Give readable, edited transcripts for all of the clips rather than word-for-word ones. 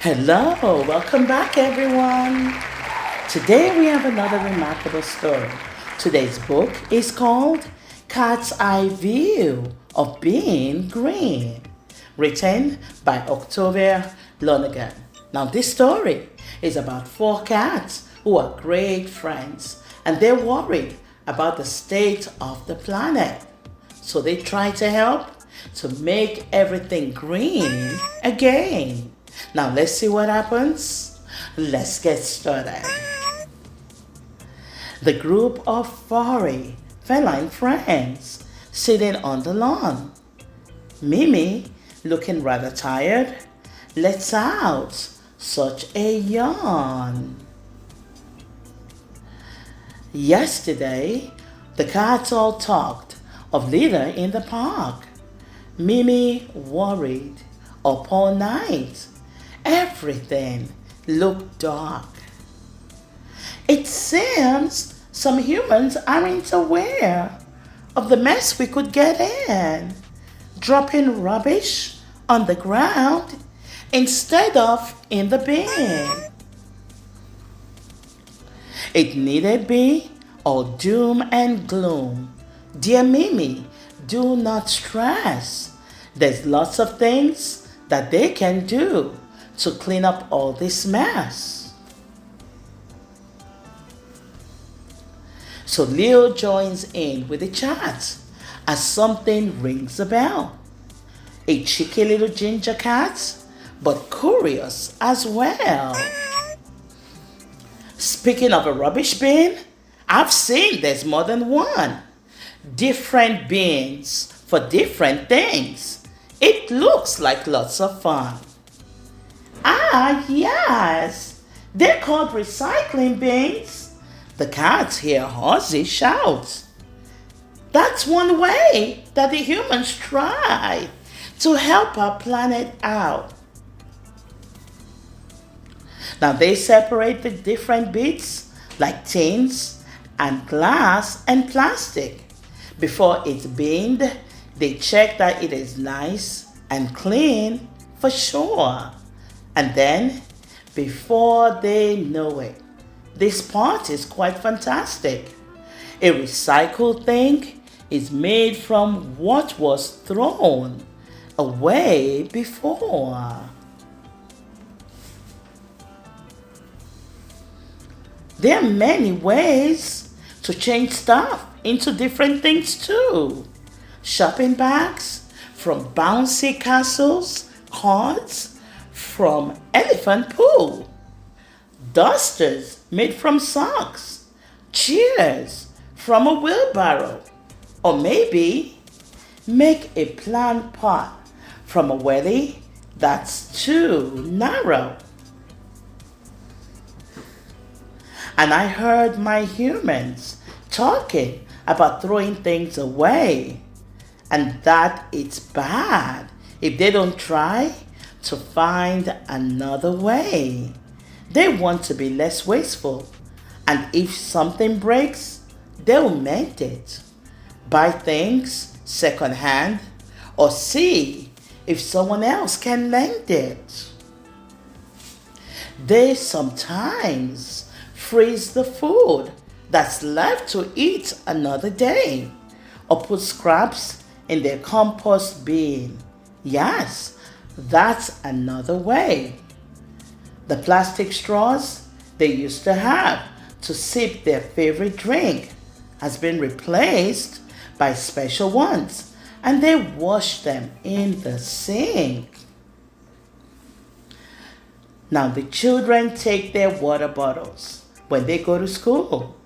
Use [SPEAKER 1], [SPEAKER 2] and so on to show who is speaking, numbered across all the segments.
[SPEAKER 1] Hello, welcome back everyone. Today we have another remarkable story. Today's book is called Cat's Eye View of Being Green, written by Octavia Lonergan. Now this story is about four cats who are great friends and they're worried about the state of the planet. So they try to help to make everything green again. Now let's see what happens. Let's get started. The group of furry feline friends sitting on the lawn. Mimi, looking rather tired, lets out such a yawn. Yesterday, the cats all talked of litter in the park. Mimi worried up all night. Everything looked dark. It seems some humans aren't aware of the mess we could get in, dropping rubbish on the ground instead of in the bin. It needn't be all doom and gloom. Dear Mimi, do not stress. There's lots of things that they can do to clean up all this mess. So Leo joins in with the chat as something rings a bell. A cheeky little ginger cat, but curious as well. Speaking of a rubbish bin, I've seen there's more than one. Different bins for different things. It looks like lots of fun. Ah, yes, they're called recycling bins. The cats hear Ozzy shout. That's one way that the humans try to help our planet out. Now they separate the different bits like tins and glass and plastic. Before it's binned, they check that it is nice and clean for sure. And then, before they know it, this part is quite fantastic. A recycled thing is made from what was thrown away before. There are many ways to change stuff into different things too. Shopping bags from bouncy castles, cards from elephant poo, dusters made from socks, chairs from a wheelbarrow, or maybe make a plant pot from a welly that's too narrow. And I heard my humans talking about throwing things away and that it's bad if they don't try to find another way. They want to be less wasteful, and if something breaks, they'll mend it. Buy things secondhand or see if someone else can lend it. They sometimes freeze the food that's left to eat another day or put scraps in their compost bin. Yes, that's another way. The plastic straws they used to have to sip their favorite drink has been replaced by special ones, and they wash them in the sink. Now the children take their water bottles when they go to school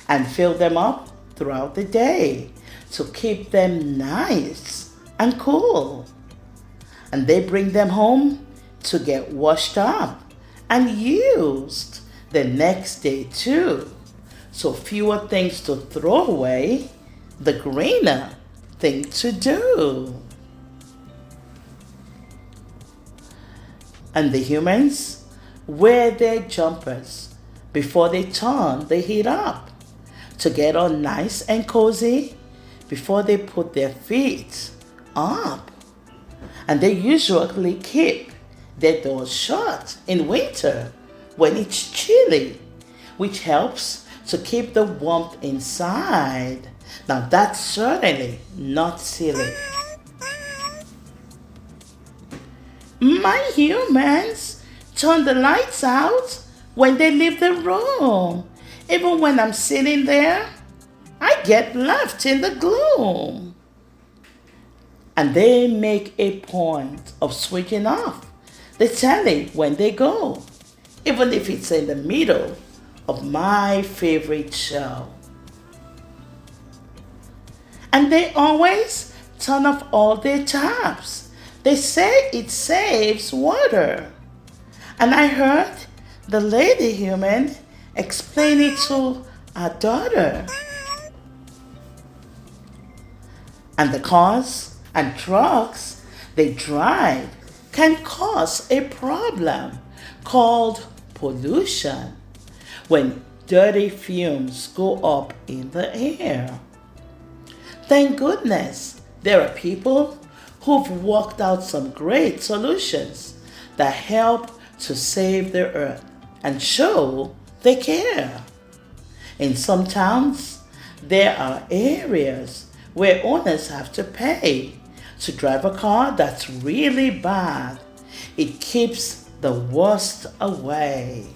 [SPEAKER 1] and fill them up throughout the day to keep them nice and cool. And they bring them home to get washed up and used the next day too. So fewer things to throw away, the greener thing to do. And the humans wear their jumpers before they turn the heat up to get all nice and cozy before they put their feet up. And they usually keep their doors shut in winter when it's chilly, which helps to keep the warmth inside. Now that's certainly not silly. My humans turn the lights out when they leave the room. Even when I'm sitting there, I get left in the gloom. And they make a point of switching off the telly when they go, even if it's in the middle of my favorite show. And they always turn off all their taps. They say it saves water. And I heard the lady human explain it to our daughter. And the cars and trucks they drive can cause a problem called pollution when dirty fumes go up in the air. Thank goodness there are people who've worked out some great solutions that help to save the earth and show they care. In some towns, there are areas where owners have to pay to drive a car that's really bad. It keeps the worst away.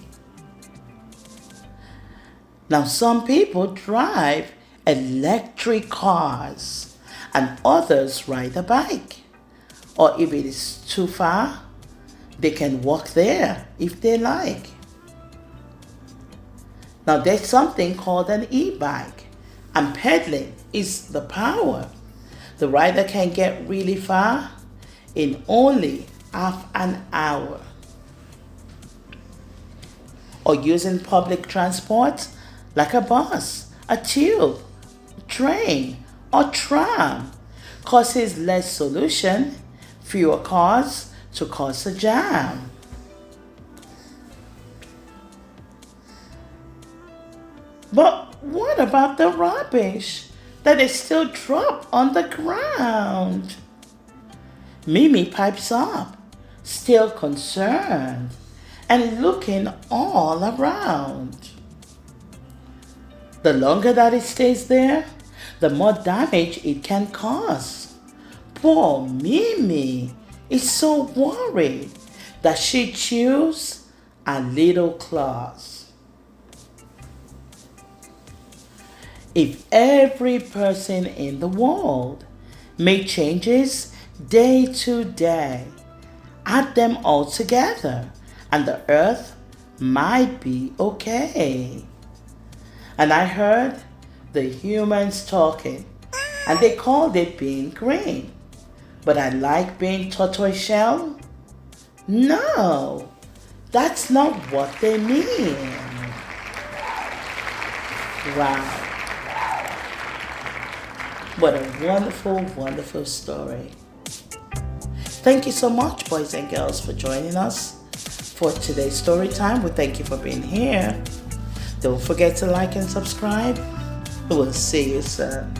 [SPEAKER 1] Now, some people drive electric cars and others ride a bike. Or if it is too far, they can walk there if they like. Now, there's something called an e-bike, and pedaling is the power. The rider can get really far in only half an hour. Or using public transport like a bus, a tube, train, or tram causes less pollution, fewer cars to cause a jam. But what about the rubbish that is still dropped on the ground? Mimi pipes up, still concerned and looking all around. The longer that it stays there, the more damage it can cause. Poor Mimi is so worried that she chews her little claws. If every person in the world made changes day to day, add them all together, and the earth might be okay. And I heard the humans talking, and they called it being green. But I like being tortoiseshell? No, that's not what they mean. Wow. What a wonderful, wonderful story. Thank you so much, boys and girls, for joining us for today's story time. We thank you for being here. Don't forget to like and subscribe. We'll see you soon.